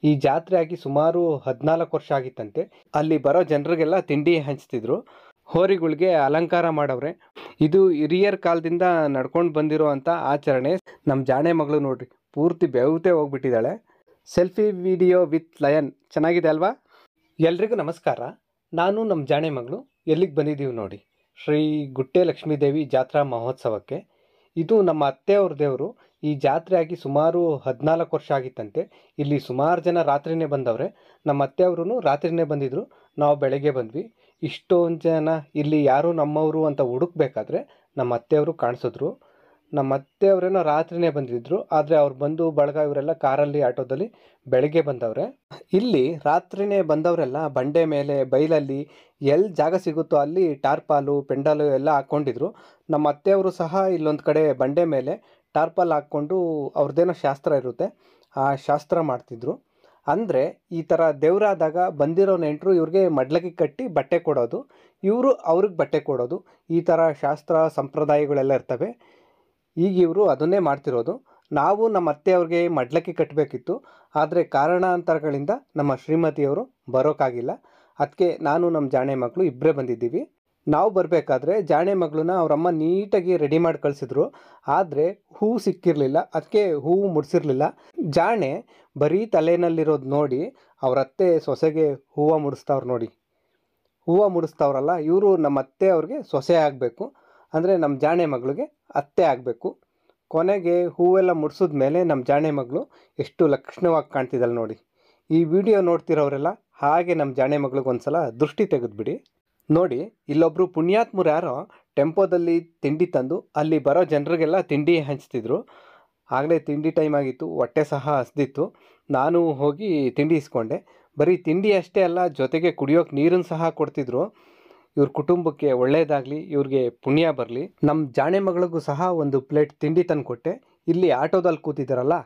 ಈ ಜಾತ್ರೆ ಆಗಿ ಸುಮಾರು 14 ವರ್ಷ ಆಗಿತ್ತಂತೆ. ಅಲ್ಲಿ ಬರೋ ಜನರಿಗೆಲ್ಲ ತಿಂಡಿ ಹಂಚ್ತಿದ್ರು. ಹೋರಿಗಳಿಗೆ ಅಲಂಕಾರ ಮಾಡವ್ರೆ. ಇದು ಹಿರಿಯರ ಕಾಲದಿಂದ ನಡ್ಕೊಂಡು ಬಂದಿರುವಂಥ ಆಚರಣೆ. ನಮ್ಮ ಜಾಣೆ ಮಗಳು ನೋಡ್ರಿ, ಪೂರ್ತಿ ಬೆವತೆ ಹೋಗ್ಬಿಟ್ಟಿದ್ದಾಳೆ. ಸೆಲ್ಫಿ ವಿಡಿಯೋ ವಿತ್ ಲಯನ್ ಚೆನ್ನಾಗಿದೆ ಅಲ್ವಾ? ಎಲ್ರಿಗೂ ನಮಸ್ಕಾರ. ನಾನು ನಮ್ಮ ಜಾಣೆ ಮಗಳು ಎಲ್ಲಿಗೆ ಬಂದಿದ್ದೀವಿ ನೋಡಿ, ಶ್ರೀ ಗುಟ್ಟೆ ಲಕ್ಷ್ಮೀ ದೇವಿ ಜಾತ್ರಾ ಮಹೋತ್ಸವಕ್ಕೆ. ಇದು ನಮ್ಮ ಅತ್ತೆಯವ್ರ ದೇವರು. ಈ ಜಾತ್ರೆ ಆಗಿ ಸುಮಾರು 14 ವರ್ಷ ಆಗಿತ್ತಂತೆ. ಇಲ್ಲಿ ಸುಮಾರು ಜನ ರಾತ್ರಿನೇ ಬಂದವ್ರೆ. ನಮ್ಮ ಅತ್ತೆಯವರು ರಾತ್ರಿನೇ ಬಂದಿದ್ರು, ನಾವು ಬೆಳಗ್ಗೆ ಬಂದ್ವಿ. ಇಷ್ಟೊಂದು ಜನ ಇಲ್ಲಿ ಯಾರು ನಮ್ಮವರು ಅಂತ ಹುಡುಕ್ಬೇಕಾದ್ರೆ ನಮ್ಮ ಅತ್ತೆಯವರು ಕಾಣಿಸಿದ್ರು. ನಮ್ಮ ಅತ್ತೆಯವರೇನೋ ರಾತ್ರಿನೇ ಬಂದಿದ್ರು, ಆದರೆ ಅವ್ರು ಬಂದು ಬಳಗ ಇವರೆಲ್ಲ ಕಾರಲ್ಲಿ ಆಟೋದಲ್ಲಿ ಬೆಳಗ್ಗೆ ಬಂದವ್ರೆ. ಇಲ್ಲಿ ರಾತ್ರಿನೇ ಬಂದವರೆಲ್ಲ ಬಂಡೆ ಮೇಲೆ ಬೈಲಲ್ಲಿ ಎಲ್ಲಿ ಜಾಗ ಸಿಗುತ್ತೋ ಅಲ್ಲಿ ಟಾರ್ಪಾಲು ಪೆಂಡಾಲು ಎಲ್ಲ ಹಾಕ್ಕೊಂಡಿದ್ರು. ನಮ್ಮ ಅತ್ತೆಯವರು ಸಹ ಇಲ್ಲೊಂದು ಕಡೆ ಬಂಡೆ ಮೇಲೆ ಟಾರ್ಪಾಲ್ ಹಾಕ್ಕೊಂಡು ಅವ್ರದ್ದೇನೋ ಶಾಸ್ತ್ರ ಇರುತ್ತೆ, ಆ ಶಾಸ್ತ್ರ ಮಾಡ್ತಿದ್ರು. ಅಂದರೆ ಈ ಥರ ದೇವರಾದಾಗ ಬಂದಿರೋ ನೆಂಟರು ಇವ್ರಿಗೆ ಮಡ್ಲಕ್ಕಿ ಕಟ್ಟಿ ಬಟ್ಟೆ ಕೊಡೋದು, ಇವರು ಅವ್ರಿಗೆ ಬಟ್ಟೆ ಕೊಡೋದು, ಈ ಥರ ಶಾಸ್ತ್ರ ಸಂಪ್ರದಾಯಗಳೆಲ್ಲ ಇರ್ತವೆ. ಈಗ ಇವರು ಅದನ್ನೇ ಮಾಡ್ತಿರೋದು. ನಾವು ನಮ್ಮ ಅತ್ತೆಯವ್ರಿಗೆ ಮಡ್ಲಕ್ಕಿ ಕಟ್ಟಬೇಕಿತ್ತು, ಆದರೆ ಕಾರಣಾಂತರಗಳಿಂದ ನಮ್ಮ ಶ್ರೀಮತಿಯವರು ಬರೋಕ್ಕಾಗಿಲ್ಲ. ಅದಕ್ಕೆ ನಾನು ನಮ್ಮ ಜಾಣೆ ಮಗಳು ಇಬ್ಬರೇ ಬಂದಿದ್ದೀವಿ. ನಾವು ಬರಬೇಕಾದ್ರೆ ಜಾಣೆ ಮಗಳನ್ನ ಅವರಮ್ಮ ನೀಟಾಗಿ ರೆಡಿ ಮಾಡಿ ಕಳಿಸಿದ್ರು, ಆದರೆ ಹೂವು ಸಿಕ್ಕಿರಲಿಲ್ಲ, ಅದಕ್ಕೆ ಹೂವು ಮುಡಿಸಿರ್ಲಿಲ್ಲ. ಜಾಣೆ ಬರೀ ತಲೆನಲ್ಲಿರೋದು ನೋಡಿ ಅವ್ರ ಅತ್ತೆ ಸೊಸೆಗೆ ಹೂವು ಮುಡಿಸ್ತಾವ್ರು ನೋಡಿ. ಹೂವು ಮುಡಿಸ್ತಾವ್ರಲ್ಲ, ಇವರು ನಮ್ಮ ಅತ್ತೆ ಅವ್ರಿಗೆ ಸೊಸೆ ಆಗಬೇಕು, ಅಂದರೆ ನಮ್ಮ ಜಾಣೆ ಮಗಳಿಗೆ ಅತ್ತೆ ಆಗಬೇಕು. ಕೊನೆಗೆ ಹೂವೆಲ್ಲ ಮುಡಿಸಿದ ಮೇಲೆ ನಮ್ಮ ಜಾಣೆ ಮಗಳು ಎಷ್ಟು ಲಕ್ಷಣವಾಗಿ ಕಾಣ್ತಿದ್ದಾಳೆ ನೋಡಿ. ಈ ವಿಡಿಯೋ ನೋಡ್ತಿರೋರೆಲ್ಲ ಹಾಗೆ ನಮ್ಮ ಜಾಣೆ ಮಗಳಿಗೆ ಒಂದ್ಸಲ ದೃಷ್ಟಿ ತೆಗೆದುಬಿಡಿ. ನೋಡಿ, ಇಲ್ಲೊಬ್ಬರು ಪುಣ್ಯಾತ್ಮರು ಯಾರೋ ಟೆಂಪೋದಲ್ಲಿ ತಿಂಡಿ ತಂದು ಅಲ್ಲಿ ಬರೋ ಜನರಿಗೆಲ್ಲ ತಿಂಡಿ ಹಂಚ್ತಿದ್ರು. ಆಗಲೇ ತಿಂಡಿ ಟೈಮ್ ಆಗಿತ್ತು, ಹೊಟ್ಟೆ ಸಹ ಹಸ್ದಿತ್ತು. ನಾನು ಹೋಗಿ ತಿಂಡಿ ಇಸ್ಕೊಂಡೆ. ಬರೀ ತಿಂಡಿ ಅಷ್ಟೇ ಅಲ್ಲ, ಜೊತೆಗೆ ಕುಡಿಯೋಕೆ ನೀರನ್ನು ಸಹ ಕೊಡ್ತಿದ್ರು. ಇವ್ರ ಕುಟುಂಬಕ್ಕೆ ಒಳ್ಳೆಯದಾಗಲಿ, ಇವ್ರಿಗೆ ಪುಣ್ಯ ಬರಲಿ. ನಮ್ಮ ಜಾಣೆ ಮಗಳಿಗೂ ಸಹ ಒಂದು ಪ್ಲೇಟ್ ತಿಂಡಿ ತಂದು ಕೊಟ್ಟೆ. ಇಲ್ಲಿ ಆಟೋದಲ್ಲಿ ಕೂತಿದ್ದಾರಲ್ಲ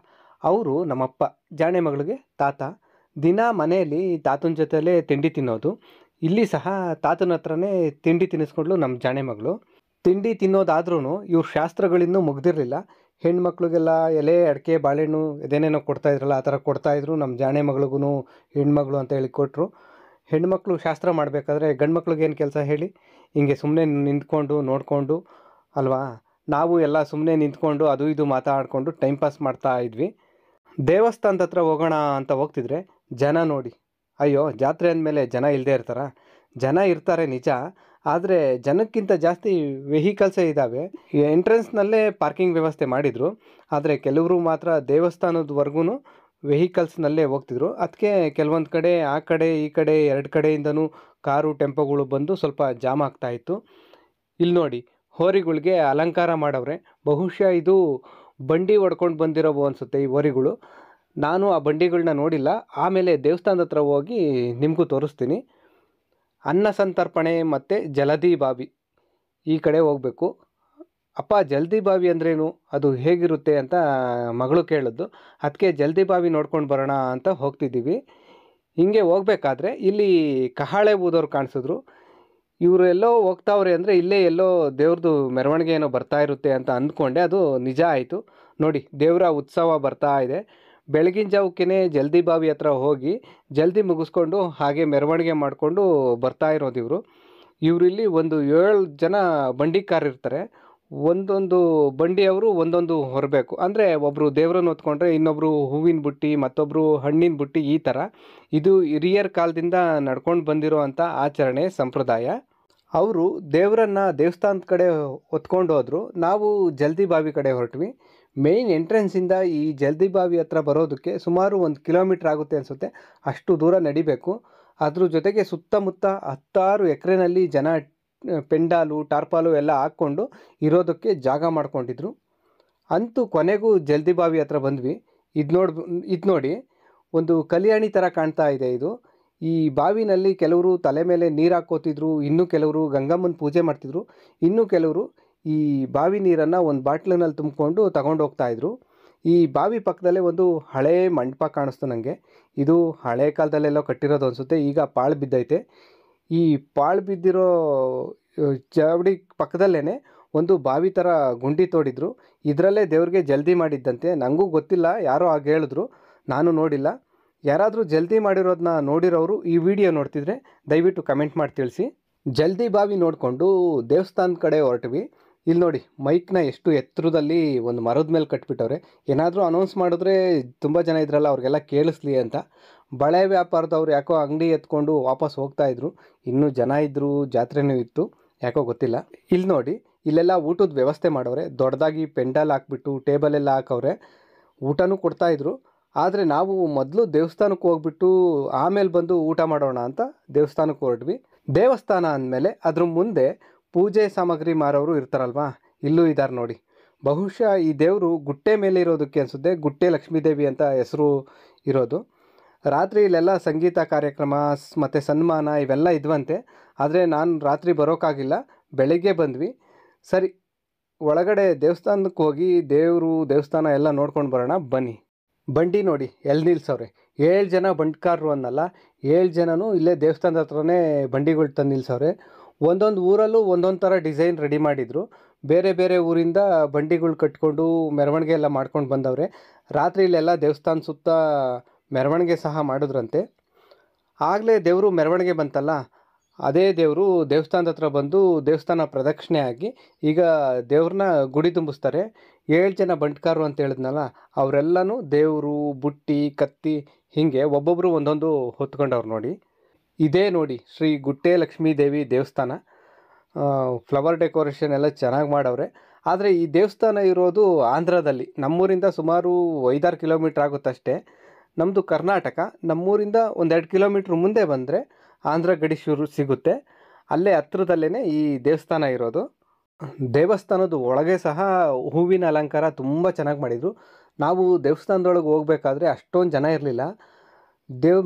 ಅವರು ನಮ್ಮಪ್ಪ, ಜಾಣೆ ಮಗಳಿಗೆ ತಾತ. ದಿನ ಮನೆಯಲ್ಲಿ ತಾತನ ಜೊತೆಲೇ ತಿಂಡಿ ತಿನ್ನೋದು. ಇಲ್ಲಿ ಸಹ ತಾತನ ಹತ್ರನೇ ತಿಂಡಿ ತಿನ್ನಿಸ್ಕೊಂಡ್ಲು ನಮ್ಮ ಜಾಣೆ ಮಗಳು. ತಿಂಡಿ ತಿನ್ನೋದಾದ್ರೂ ಇವ್ರ ಶಾಸ್ತ್ರಗಳಿನ್ನೂ ಮುಗ್ದಿರಲಿಲ್ಲ. ಹೆಣ್ಮಕ್ಳಿಗೆಲ್ಲ ಎಲೆ ಅಡಿಕೆ ಬಾಳೆಹಣ್ಣು ಇದೇನೇನೋ ಕೊಡ್ತಾಯಿದ್ರಲ್ಲ, ಆ ಥರ ಕೊಡ್ತಾಯಿದ್ರು. ನಮ್ಮ ಜಾಣೆ ಮಗಳಿಗೂ ಹೆಣ್ಮಗಳು ಅಂತ ಹೇಳಿ ಕೊಟ್ಟರು. ಹೆಣ್ಮಕ್ಳು ಶಾಸ್ತ್ರ ಮಾಡಬೇಕಾದ್ರೆ ಗಂಡು ಮಕ್ಳಿಗೇನು ಕೆಲಸ ಹೇಳಿ, ಹಿಂಗೆ ಸುಮ್ಮನೆ ನಿಂತ್ಕೊಂಡು ನೋಡಿಕೊಂಡು ಅಲ್ವಾ. ನಾವು ಎಲ್ಲ ಸುಮ್ಮನೆ ನಿಂತ್ಕೊಂಡು ಅದು ಇದು ಮಾತಾಡಿಕೊಂಡು ಟೈಮ್ ಪಾಸ್ ಮಾಡ್ತಾ ಇದ್ವಿ. ದೇವಸ್ಥಾನದ ಹತ್ರ ಹೋಗೋಣ ಅಂತ ಹೋಗ್ತಿದ್ರೆ ಜನ ನೋಡಿ, ಅಯ್ಯೋ ಜಾತ್ರೆ ಅಂದಮೇಲೆ ಜನ ಇಲ್ಲದೆ ಇರ್ತಾರ? ಜನ ಇರ್ತಾರೆ ನಿಜ, ಆದರೆ ಜನಕ್ಕಿಂತ ಜಾಸ್ತಿ ವೆಹಿಕಲ್ಸೇ ಇದ್ದಾವೆ. ಎಂಟ್ರೆನ್ಸ್ನಲ್ಲೇ ಪಾರ್ಕಿಂಗ್ ವ್ಯವಸ್ಥೆ ಮಾಡಿದರು, ಆದರೆ ಕೆಲವರು ಮಾತ್ರ ದೇವಸ್ಥಾನದವರೆಗೂ ವೆಹಿಕಲ್ಸ್ನಲ್ಲೇ ಹೋಗ್ತಿದ್ರು. ಅದಕ್ಕೆ ಕೆಲವೊಂದು ಕಡೆ ಆ ಕಡೆ ಈ ಕಡೆ ಎರಡು ಕಡೆಯಿಂದನೂ ಕಾರು ಟೆಂಪೋಗಳು ಬಂದು ಸ್ವಲ್ಪ ಜಾಮ್ ಆಗ್ತಾಯಿತ್ತು. ಇಲ್ಲಿ ನೋಡಿ, ಹೋರಿಗಳಿಗೆ ಅಲಂಕಾರ ಮಾಡವ್ರೆ. ಬಹುಶಃ ಇದು ಬಂಡಿ ಹೊಡ್ಕೊಂಡು ಬಂದಿರೋವು ಅನಿಸುತ್ತೆ ಈ ಹೋರಿಗಳು. ನಾನು ಆ ಬಂಡಿಗಳನ್ನ ನೋಡಿಲ್ಲ, ಆಮೇಲೆ ದೇವಸ್ಥಾನದ ಹತ್ರ ಹೋಗಿ ನಿಮಗೂ ತೋರಿಸ್ತೀನಿ. ಅನ್ನ ಸಂತರ್ಪಣೆ ಮತ್ತು ಜಲಧಿ ಬಾವಿ ಈ ಕಡೆ ಹೋಗಬೇಕು. ಅಪ್ಪ, ಜಲ್ದಿ ಬಾವಿ ಅಂದ್ರೇನು, ಅದು ಹೇಗಿರುತ್ತೆ ಅಂತ ಮಗಳು ಕೇಳಿದ್ದು. ಅದಕ್ಕೆ ಜಲ್ದಿ ಬಾವಿ ನೋಡ್ಕೊಂಡು ಬರೋಣ ಅಂತ ಹೋಗ್ತಿದ್ದೀವಿ. ಹಿಂಗೆ ಹೋಗ್ಬೇಕಾದ್ರೆ ಇಲ್ಲಿ ಕಹಾಳೆ ಊದೋರು ಕಾಣಿಸಿದ್ರು. ಇವರು ಎಲ್ಲೋ ಹೋಗ್ತಾವ್ರೆ ಅಂದರೆ ಇಲ್ಲೇ ಎಲ್ಲೋ ದೇವ್ರದ್ದು ಮೆರವಣಿಗೆ ಏನೋ ಬರ್ತಾ ಇರುತ್ತೆ ಅಂತ ಅಂದ್ಕೊಂಡೆ. ಅದು ನಿಜ ಆಯಿತು ನೋಡಿ, ದೇವರ ಉತ್ಸವ ಬರ್ತಾ ಇದೆ. ಬೆಳಗಿನ ಜಾವಕ್ಕೇ ಜಲ್ದಿ ಬಾವಿ ಹತ್ರ ಹೋಗಿ ಜಲ್ದಿ ಮುಗಿಸ್ಕೊಂಡು ಹಾಗೆ ಮೆರವಣಿಗೆ ಮಾಡಿಕೊಂಡು ಬರ್ತಾ ಇರೋದು ಇವರು. ಇವರಿಲ್ಲಿ ಒಂದು 7 ಜನ ಬಂಡಿಕಾರ್ ಇರ್ತಾರೆ. ಒಂದೊಂದು ಬಂಡಿಯವರು ಒಂದೊಂದು ಹೊರಬೇಕು. ಅಂದರೆ ಒಬ್ಬರು ದೇವ್ರನ್ನ ಹೊತ್ಕೊಂಡ್ರೆ ಇನ್ನೊಬ್ಬರು ಹೂವಿನ ಬುಟ್ಟಿ, ಮತ್ತೊಬ್ಬರು ಹಣ್ಣಿನ ಬುಟ್ಟಿ, ಈ ಥರ. ಇದು ಹಿರಿಯರ ಕಾಲದಿಂದ ನಡ್ಕೊಂಡು ಬಂದಿರೋ ಅಂಥ ಆಚರಣೆ ಸಂಪ್ರದಾಯ. ಅವರು ದೇವರನ್ನು ದೇವಸ್ಥಾನದ ಕಡೆ ಹೊತ್ಕೊಂಡು ಹೋದರು, ನಾವು ಜಲ್ದಿ ಬಾವಿ ಕಡೆ ಹೊರಟ್ವಿ. ಮೇಯ್ನ್ ಎಂಟ್ರೆನ್ಸಿಂದ ಈ ಜಲ್ದಿ ಬಾವಿ ಹತ್ರ ಬರೋದಕ್ಕೆ ಸುಮಾರು 1 ಕಿಲೋಮೀಟ್ರ್ ಆಗುತ್ತೆ ಅನಿಸುತ್ತೆ. ಅಷ್ಟು ದೂರ ನಡಿಬೇಕು. ಅದ್ರ ಜೊತೆಗೆ ಸುತ್ತಮುತ್ತ 10 ಎಕರೆನಲ್ಲಿ ಜನ ಪೆಂಡಾಲು ಟಾರ್ಪಾಲು ಎಲ್ಲ ಹಾಕ್ಕೊಂಡು ಇರೋದಕ್ಕೆ ಜಾಗ ಮಾಡ್ಕೊಂಡಿದ್ರು. ಅಂತೂ ಕೊನೆಗೂ ಜಲ್ದಿ ಬಾವಿ ಹತ್ರ ಬಂದ್ವಿ. ಇದು ನೋಡಿ, ಒಂದು ಕಲ್ಯಾಣಿ ಥರ ಕಾಣ್ತಾ ಇದೆ ಇದು. ಈ ಬಾವಿನಲ್ಲಿ ಕೆಲವರು ತಲೆ ಮೇಲೆ ನೀರು ಹಾಕ್ಕೋತಿದ್ರು, ಇನ್ನೂ ಕೆಲವರು ಗಂಗಮ್ಮನ ಪೂಜೆ ಮಾಡ್ತಿದ್ರು, ಇನ್ನೂ ಕೆಲವರು ಈ ಬಾವಿ ನೀರನ್ನು ಒಂದು ಬಾಟ್ಲಿನಲ್ಲಿ ತುಂಬಿಕೊಂಡು ತಗೊಂಡು ಹೋಗ್ತಾಯಿದ್ರು. ಈ ಬಾವಿ ಪಕ್ಕದಲ್ಲೇ ಒಂದು ಹಳೇ ಮಂಟಪ ಕಾಣಿಸ್ತು ನನಗೆ. ಇದು ಹಳೆ ಕಾಲದಲ್ಲೆಲ್ಲೋ ಕಟ್ಟಿರೋದು ಅನಿಸುತ್ತೆ, ಈಗ ಪಾಳು ಬಿದ್ದೈತೆ. ಈ ಪಾಳು ಬಿದ್ದಿರೋ ಚಾವಡಿ ಪಕ್ಕದಲ್ಲೇ ಒಂದು ಬಾವಿ ಥರ ಗುಂಡಿ ತೋಡಿದ್ರು. ಇದರಲ್ಲೇ ದೇವ್ರಿಗೆ ಜಲ್ದಿ ಮಾಡಿದ್ದಂತೆ. ನನಗೂ ಗೊತ್ತಿಲ್ಲ, ಯಾರೋ ಹಾಗೆ ಹೇಳಿದ್ರು, ನಾನು ನೋಡಿಲ್ಲ. ಯಾರಾದರೂ ಜಲ್ದಿ ಮಾಡಿರೋದನ್ನ ನೋಡಿರೋರು ಈ ವಿಡಿಯೋ ನೋಡ್ತಿದ್ರೆ ದಯವಿಟ್ಟು ಕಮೆಂಟ್ ಮಾಡಿ ತಿಳಿಸಿ. ಜಲ್ದಿ ಬಾವಿ ನೋಡಿಕೊಂಡು ದೇವಸ್ಥಾನದ ಕಡೆ ಹೊರಟ್ವಿ. ಇಲ್ಲಿ ನೋಡಿ, ಮೈಕ್ನ ಎಷ್ಟು ಎತ್ತರದಲ್ಲಿ ಒಂದು ಮರದ ಮೇಲೆ ಕಟ್ಬಿಟ್ಟವ್ರೆ. ಏನಾದರೂ ಅನೌನ್ಸ್ ಮಾಡಿದ್ರೆ ತುಂಬ ಜನ ಇದ್ರಲ್ಲ ಅವ್ರಿಗೆಲ್ಲ ಕೇಳಿಸ್ಲಿ ಅಂತ. ಬಳೆ ವ್ಯಾಪಾರದವ್ರು ಯಾಕೋ ಅಂಗಡಿ ಎತ್ಕೊಂಡು ವಾಪಸ್ ಹೋಗ್ತಾಯಿದ್ರು. ಇನ್ನೂ ಜನ ಇದ್ದರು, ಜಾತ್ರೆನೂ ಇತ್ತು, ಯಾಕೋ ಗೊತ್ತಿಲ್ಲ. ಇಲ್ಲಿ ನೋಡಿ, ಇಲ್ಲೆಲ್ಲ ಊಟದ ವ್ಯವಸ್ಥೆ ಮಾಡವ್ರೆ. ದೊಡ್ಡದಾಗಿ ಪೆಂಡಾಲ್ ಹಾಕ್ಬಿಟ್ಟು ಟೇಬಲ್ ಎಲ್ಲ ಹಾಕವ್ರೆ. ಊಟನೂ ಕೊಡ್ತಾಯಿದ್ರು. ಆದರೆ ನಾವು ಮೊದಲು ದೇವಸ್ಥಾನಕ್ಕೆ ಹೋಗ್ಬಿಟ್ಟು ಆಮೇಲೆ ಬಂದು ಊಟ ಮಾಡೋಣ ಅಂತ ದೇವಸ್ಥಾನಕ್ಕೆ ಹೊರಟ್ವಿ. ದೇವಸ್ಥಾನ ಅಂದಮೇಲೆ ಅದ್ರ ಮುಂದೆ ಪೂಜೆ ಸಾಮಗ್ರಿ ಮಾರೋರು ಇರ್ತಾರಲ್ವಾ, ಇಲ್ಲೂ ಇದ್ದಾರೆ ನೋಡಿ. ಬಹುಶಃ ಈ ದೇವರು ಗುಟ್ಟೆ ಮೇಲೆ ಇರೋದಕ್ಕೆ ಅನಿಸುತ್ತೆ, ಗುಟ್ಟೆ ಲಕ್ಷ್ಮೀದೇವಿ ಅಂತ ಹೆಸರು ಇರೋದು. ರಾತ್ರಿ ಇಲ್ಲೆಲ್ಲ ಸಂಗೀತ ಕಾರ್ಯಕ್ರಮ ಮತ್ತು ಸನ್ಮಾನ ಇವೆಲ್ಲ ಇದ್ವಂತೆ. ಆದರೆ ನಾನು ರಾತ್ರಿ ಬರೋಕ್ಕಾಗಿಲ್ಲ, ಬೆಳಗ್ಗೆ ಬಂದ್ವಿ. ಸರಿ, ಒಳಗಡೆ ದೇವಸ್ಥಾನಕ್ಕೆ ಹೋಗಿ ದೇವಸ್ಥಾನ ಎಲ್ಲ ನೋಡ್ಕೊಂಡು ಬರೋಣ ಬನ್ನಿ. ಬಂಡಿ ನೋಡಿ ಎಲ್ಲಿ ನಿಲ್ಸವ್ರೆ. 7 ಜನ ಬಂಡ್ಕಾರರು ಅನ್ನಲ್ಲ, 7 ಜನನೂ ಇಲ್ಲೇ ದೇವಸ್ಥಾನದ ಹತ್ರನೇ ಬಂಡಿಗಳು ತಂದು ನಿಲ್ಸವ್ರೆ. ಒಂದೊಂದು ಊರಲ್ಲೂ ಒಂದೊಂದು ಥರ ಡಿಸೈನ್ ರೆಡಿ ಮಾಡಿದರು. ಬೇರೆ ಬೇರೆ ಊರಿಂದ ಬಂಡಿಗಳು ಕಟ್ಕೊಂಡು ಮೆರವಣಿಗೆ ಎಲ್ಲ ಮಾಡ್ಕೊಂಡು ಬಂದವ್ರೆ. ರಾತ್ರಿ ಇಲ್ಲೆಲ್ಲ ದೇವಸ್ಥಾನ ಸುತ್ತ ಮೆರವಣಿಗೆ ಸಹ ಮಾಡಿದ್ರಂತೆ. ಆಗಲೇ ದೇವರು ಮೆರವಣಿಗೆ ಬಂತಲ್ಲ, ಅದೇ ದೇವರು ದೇವಸ್ಥಾನದ ಹತ್ರ ಬಂದು ದೇವಸ್ಥಾನ ಪ್ರದಕ್ಷಿಣೆ ಆಗಿ ಈಗ ದೇವ್ರನ್ನ ಗುಡಿ ತುಂಬಿಸ್ತಾರೆ. 7 ಜನ ಬಂಟ್ಕಾರರು ಅಂತ ಹೇಳಿದ್ನಲ್ಲ, ಅವರೆಲ್ಲನೂ ದೇವರು, ಬುಟ್ಟಿ, ಕತ್ತಿ ಹೀಗೆ ಒಬ್ಬೊಬ್ಬರು ಒಂದೊಂದು ಹೊತ್ಕೊಂಡವ್ರು ನೋಡಿ. ಇದೇ ನೋಡಿ ಶ್ರೀ ಗುಟ್ಟೆ ಲಕ್ಷ್ಮೀದೇವಿ ದೇವಸ್ಥಾನ. ಫ್ಲವರ್ ಡೆಕೋರೇಷನ್ ಎಲ್ಲ ಚೆನ್ನಾಗಿ ಮಾಡವ್ರೆ. ಆದರೆ ಈ ದೇವಸ್ಥಾನ ಇರೋದು ಆಂಧ್ರದಲ್ಲಿ. ನಮ್ಮೂರಿಂದ ಸುಮಾರು 5-6 ಕಿಲೋಮೀಟ್ರ್ ಆಗುತ್ತಷ್ಟೇ. ನಮ್ಮದು ಕರ್ನಾಟಕ. ನಮ್ಮೂರಿಂದ 1-2 ಕಿಲೋಮೀಟ್ರ್ ಮುಂದೆ ಬಂದರೆ ಆಂಧ್ರ ಗಡಿ ಸಿಗುತ್ತೆ. ಅಲ್ಲೇ ಹತ್ರದಲ್ಲೇ ಈ ದೇವಸ್ಥಾನ ಇರೋದು. ದೇವಸ್ಥಾನದ ಒಳಗೆ ಸಹ ಹೂವಿನ ಅಲಂಕಾರ ತುಂಬ ಚೆನ್ನಾಗಿ ಮಾಡಿದರು. ನಾವು ದೇವಸ್ಥಾನದೊಳಗೆ ಹೋಗ್ಬೇಕಾದ್ರೆ ಅಷ್ಟೊಂದು ಜನ ಇರಲಿಲ್ಲ.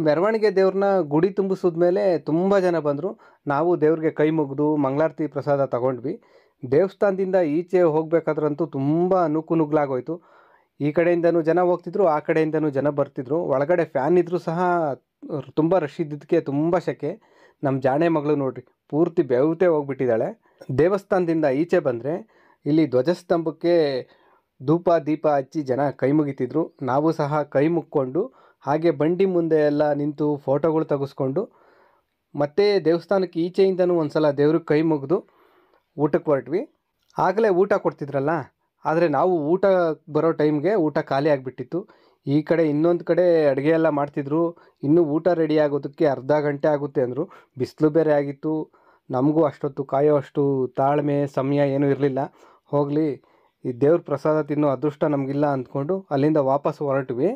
ಮೆರವಣಿಗೆ ದೇವ್ರನ್ನ ಗುಡಿ ತುಂಬಿಸಿದ್ಮೇಲೆ ತುಂಬ ಜನ ಬಂದರು. ನಾವು ದೇವ್ರಿಗೆ ಕೈ ಮುಗಿದು ಮಂಗಳಾರತಿ ಪ್ರಸಾದ ತಗೊಂಡ್ವಿ. ದೇವಸ್ಥಾನದಿಂದ ಈಚೆ ಹೋಗ್ಬೇಕಾದ್ರಂತೂ ತುಂಬ ನುಗ್ಲಾಗೋಯ್ತು. ಈ ಕಡೆಯಿಂದನೂ ಜನ ಹೋಗ್ತಿದ್ರು, ಆ ಕಡೆಯಿಂದನೂ ಜನ ಬರ್ತಿದ್ರು. ಒಳಗಡೆ ಫ್ಯಾನ್ ಇದ್ದರೂ ಸಹ ತುಂಬ ರಶ್ ಇದ್ದಿದ್ದಕ್ಕೆ ತುಂಬ ಸೆಕೆ. ನಮ್ಮ ಜಾಣೆ ಮಗಳು ನೋಡ್ರಿ, ಪೂರ್ತಿ ಬೆವತೆ ಹೋಗ್ಬಿಟ್ಟಿದ್ದಾಳೆ. ದೇವಸ್ಥಾನದಿಂದ ಈಚೆ ಬಂದರೆ ಇಲ್ಲಿ ಧ್ವಜಸ್ತಂಭಕ್ಕೆ ಧೂಪ ದೀಪ ಹಚ್ಚಿ ಜನ ಕೈ ಮುಗಿತಿದ್ರು. ನಾವು ಸಹ ಕೈ ಮುಕ್ಕೊಂಡು ಹಾಗೆ ಬಂಡಿ ಮುಂದೆ ಎಲ್ಲ ನಿಂತು ಫೋಟೋಗಳು ತೆಗೆಸ್ಕೊಂಡು ಮತ್ತೆ ದೇವಸ್ಥಾನಕ್ಕೆ ಈಚೆಯಿಂದನೂ ಒಂದು ಸಲ ದೇವ್ರಿಗೆ ಕೈ ಮುಗಿದು ಊಟಕ್ಕೆ ಹೊರಟ್ವಿ. ಆಗಲೇ ಊಟ ಕೊಡ್ತಿದ್ರಲ್ಲ, ಆದರೆ ನಾವು ಊಟ ಬರೋ ಟೈಮ್ಗೆ ಊಟ ಖಾಲಿ ಆಗಿಬಿಟ್ಟಿತ್ತು. ಈ ಕಡೆ ಇನ್ನೊಂದು ಕಡೆ ಅಡುಗೆ ಎಲ್ಲ ಮಾಡ್ತಿದ್ರು. ಇನ್ನೂ ಊಟ ರೆಡಿ ಆಗೋದಕ್ಕೆ ಅರ್ಧ ಗಂಟೆ ಆಗುತ್ತೆ ಅಂದರು. ಬಿಸಿಲು ಬೇರೆ ಆಗಿತ್ತು. ನಮಗೂ ಅಷ್ಟೊತ್ತು ಕಾಯೋ ಅಷ್ಟು ತಾಳ್ಮೆ ಸಮಯ ಏನೂ ಇರಲಿಲ್ಲ. ಹೋಗಲಿ, ಈ ದೇವ್ರ ಪ್ರಸಾದ ತಿನ್ನೋ ಅದೃಷ್ಟ ನಮಗಿಲ್ಲ ಅಂದ್ಕೊಂಡು ಅಲ್ಲಿಂದ ವಾಪಸ್ ಹೊರಟ್ವಿ.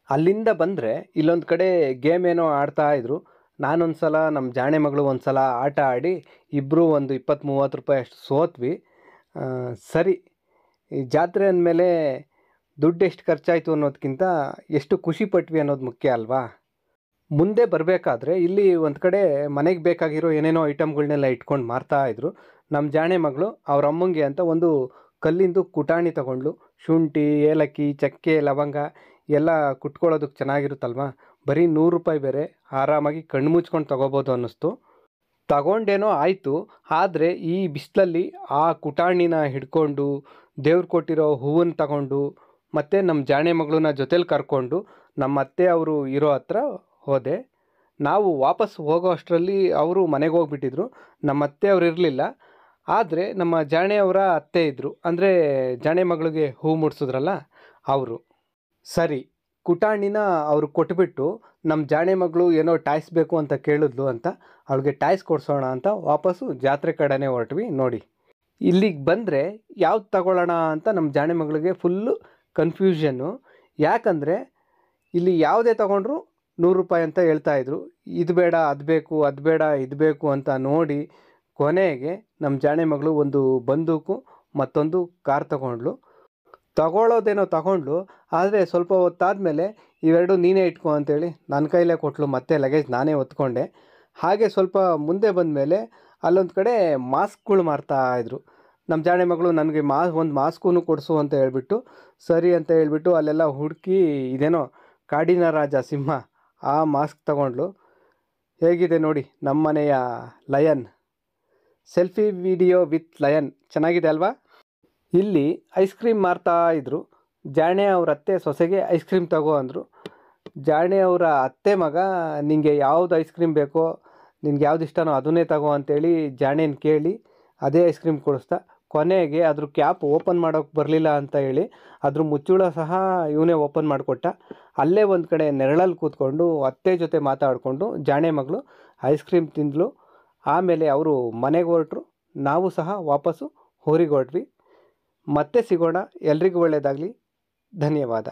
ಅಲ್ಲಿಂದ ಬಂದರೆ ಇಲ್ಲೊಂದು ಕಡೆ ಗೇಮ್ ಏನೋ ಆಡ್ತಾಯಿದ್ರು. ನಾನೊಂದು ಸಲ, ನಮ್ಮ ಜಾಣೆ ಮಗಳು ಒಂದು ಸಲ ಆಟ ಆಡಿ ಇಬ್ಬರು ಒಂದು 20-30 ರೂಪಾಯಿ ಅಷ್ಟು ಸೋತ್ವಿ. ಸರಿ, ಈ ಜಾತ್ರೆ ಅಂದಮೇಲೆ ದುಡ್ಡು ಎಷ್ಟು ಖರ್ಚಾಯಿತು ಅನ್ನೋದಕ್ಕಿಂತ ಎಷ್ಟು ಖುಷಿ ಪಟ್ವಿ ಅನ್ನೋದು ಮುಖ್ಯ ಅಲ್ವಾ. ಮುಂದೆ ಬರಬೇಕಾದ್ರೆ ಇಲ್ಲಿ ಒಂದು ಕಡೆ ಮನೆಗೆ ಬೇಕಾಗಿರೋ ಏನೇನೋ ಐಟಮ್ಗಳನ್ನೆಲ್ಲ ಇಟ್ಕೊಂಡು ಮಾರ್ತಾಯಿದ್ರು. ನಮ್ಮ ಜಾಣೆ ಮಗಳು ಅವ್ರ ಅಮ್ಮಂಗೆ ಅಂತ ಒಂದು ಕಲ್ಲಿಂದು ಕುಟಾಣಿ ತಗೊಂಡ್ಲು. ಶುಂಠಿ, ಏಲಕ್ಕಿ, ಚಕ್ಕೆ, ಲವಂಗ ಎಲ್ಲ ಕುಟ್ಕೊಳ್ಳೋದಕ್ಕೆ ಚೆನ್ನಾಗಿರುತ್ತಲ್ವ. ಬರೀ 100 ರೂಪಾಯಿ ಬೇರೆ, ಆರಾಮಾಗಿ ಕಣ್ಣು ಮುಚ್ಕೊಂಡು ತೊಗೋಬೋದು ಅನ್ನಿಸ್ತು. ತಗೊಂಡೇನೋ ಆಯಿತು. ಆದರೆ ಈ ಬಿಸಿಲಲ್ಲಿ ಆ ಕುಟಾಣಿನ ಹಿಡ್ಕೊಂಡು ದೇವ್ರು ಕೊಟ್ಟಿರೋ ಹೂವನ್ನು ತಗೊಂಡು ಮತ್ತು ನಮ್ಮ ಜಾಣೆ ಮಗಳನ್ನ ಜೊತೇಲಿ ಕರ್ಕೊಂಡು ನಮ್ಮ ಅತ್ತೆ ಅವರು ಇರೋ ಹತ್ರ ಹೋದೆ. ನಾವು ವಾಪಸ್ ಹೋಗೋ ಅಷ್ಟರಲ್ಲಿ ಅವರು ಮನೆಗೆ ಹೋಗ್ಬಿಟ್ಟಿದ್ರು. ನಮ್ಮ ಅತ್ತೆ ಅವರು ಇರಲಿಲ್ಲ. ಆದರೆ ನಮ್ಮ ಜಾಣೆಯವರ ಅತ್ತೆ ಇದ್ದರು, ಅಂದರೆ ಜಾಣೆ ಮಗಳಿಗೆ ಹೂ ಮುಡ್ಸಿದ್ರಲ್ಲ ಅವರು. ಸರಿ, ಕುಟಾಣಿನ ಅವರು ಕೊಟ್ಬಿಟ್ಟು ನಮ್ಮ ಜಾಣೆ ಮಗಳು ಏನೋ ಟಾಯ್ಸ್ ಬೇಕು ಅಂತ ಕೇಳಿದ್ಲು ಅಂತ ಅವಳಿಗೆ ಟಾಯ್ಸ್ ಕೊಡಿಸೋಣ ಅಂತ ವಾಪಸ್ಸು ಜಾತ್ರೆ ಕಡೆನೇ ಹೊರಟ್ವಿ. ನೋಡಿ, ಇಲ್ಲಿಗೆ ಬಂದರೆ ಯಾವ್ದು ತಗೊಳ್ಳೋಣ ಅಂತ ನಮ್ಮ ಜಾಣೆ ಮಗಳಿಗೆ ಫುಲ್ಲು ಕನ್ಫ್ಯೂಷನ್ನು. ಯಾಕಂದರೆ ಇಲ್ಲಿ ಯಾವುದೇ ತಗೊಂಡ್ರು 100 ರೂಪಾಯಿ ಅಂತ ಹೇಳ್ತಾಯಿದ್ರು. ಇದು ಬೇಡ ಅದು ಬೇಕು, ಅದು ಬೇಡ ಇದು ಬೇಕು ಅಂತ ನೋಡಿ ಕೊನೆಗೆ ನಮ್ಮ ಜಾಣೆ ಮಗಳು ಒಂದು ಬಂದೂಕು ಮತ್ತೊಂದು ಕಾರ್ ತಗೊಳ್ಳೋದೇನೋ ತಗೊಂಡ್ಲು. ಆದರೆ ಸ್ವಲ್ಪ ಹೊತ್ತಾದಮೇಲೆ ಇವೆರಡು ನೀನೇ ಇಟ್ಕೊ ಅಂತೇಳಿ ನನ್ನ ಕೈಲೇ ಕೊಟ್ಟಳು. ಮತ್ತೆ ಲಗೇಜ್ ನಾನೇ ಹೊತ್ಕೊಂಡೆ. ಹಾಗೆ ಸ್ವಲ್ಪ ಮುಂದೆ ಬಂದಮೇಲೆ ಅಲ್ಲೊಂದು ಕಡೆ ಮಾಸ್ಕ್ಗಳು ಮಾರ್ತಾಯಿದ್ರು. ನಮ್ಮ ಜಾಣೆ ಮಗಳು ನನಗೆ ಒಂದು ಮಾಸ್ಕೂ ಕೊಡಿಸು ಅಂತ ಹೇಳ್ಬಿಟ್ಟು ಸರಿ ಅಂತ ಹೇಳ್ಬಿಟ್ಟು ಅಲ್ಲೆಲ್ಲ ಹುಡುಕಿ ಇದೇನೋ ಕಾಡಿನ ರಾಜ ಸಿಂಹ ಆ ಮಾಸ್ಕ್ ತಗೊಂಡ್ಲು. ಹೇಗಿದೆ ನೋಡಿ ನಮ್ಮ ಮನೆಯ lion. Selfie video with lion ಚೆನ್ನಾಗಿದೆ ಅಲ್ವಾ. ಇಲ್ಲಿ ಐಸ್ ಕ್ರೀಮ್ ಮಾರ್ತಾ ಇದ್ರು. ಜಾಣೆ ಅವ್ರ ಅತ್ತೆ ಸೊಸೆಗೆ ಐಸ್ ಕ್ರೀಮ್ ತಗೋ ಅಂದರು. ಜಾಣೆ ಅವರ ಅತ್ತೆ ಮಗ ನಿಂಗೆ ಯಾವ್ದು ಐಸ್ ಕ್ರೀಮ್ ಬೇಕೋ, ನಿನ್ಗೆ ಯಾವ್ದು ಇಷ್ಟನೋ ಅದನ್ನೇ ತಗೋ ಅಂತೇಳಿ ಜಾಣೆನ ಕೇಳಿ ಅದೇ ಐಸ್ ಕ್ರೀಮ್ ಕೊಡಿಸ್ದ. ಕೊನೆಗೆ ಅದ್ರ ಕ್ಯಾಪ್ ಓಪನ್ ಮಾಡೋಕ್ಕೆ ಬರಲಿಲ್ಲ ಅಂತ ಹೇಳಿ ಅದ್ರ ಮುಚ್ಚುಳ ಸಹ ಇವನೇ ಓಪನ್ ಮಾಡಿಕೊಟ್ಟ. ಅಲ್ಲೇ ಒಂದು ಕಡೆ ನೆರಳಲ್ಲಿ ಕೂತ್ಕೊಂಡು ಅತ್ತೆ ಜೊತೆ ಮಾತಾಡಿಕೊಂಡು ಜಾಣೆ ಮಗಳು ಐಸ್ ಕ್ರೀಮ್ ತಿಂದಳು. ಆಮೇಲೆ ಅವರು ಮನೆಗೆ ಹೊರಟರು. ನಾವು ಸಹ ವಾಪಸ್ಸು ಊರಿಗೆ ಹೊರಟ್ವಿ. ಮತ್ತೆ ಸಿಗೋಣ. ಎಲ್ರಿಗೂ ಒಳ್ಳೆಯದಾಗಲಿ. ಧನ್ಯವಾದ.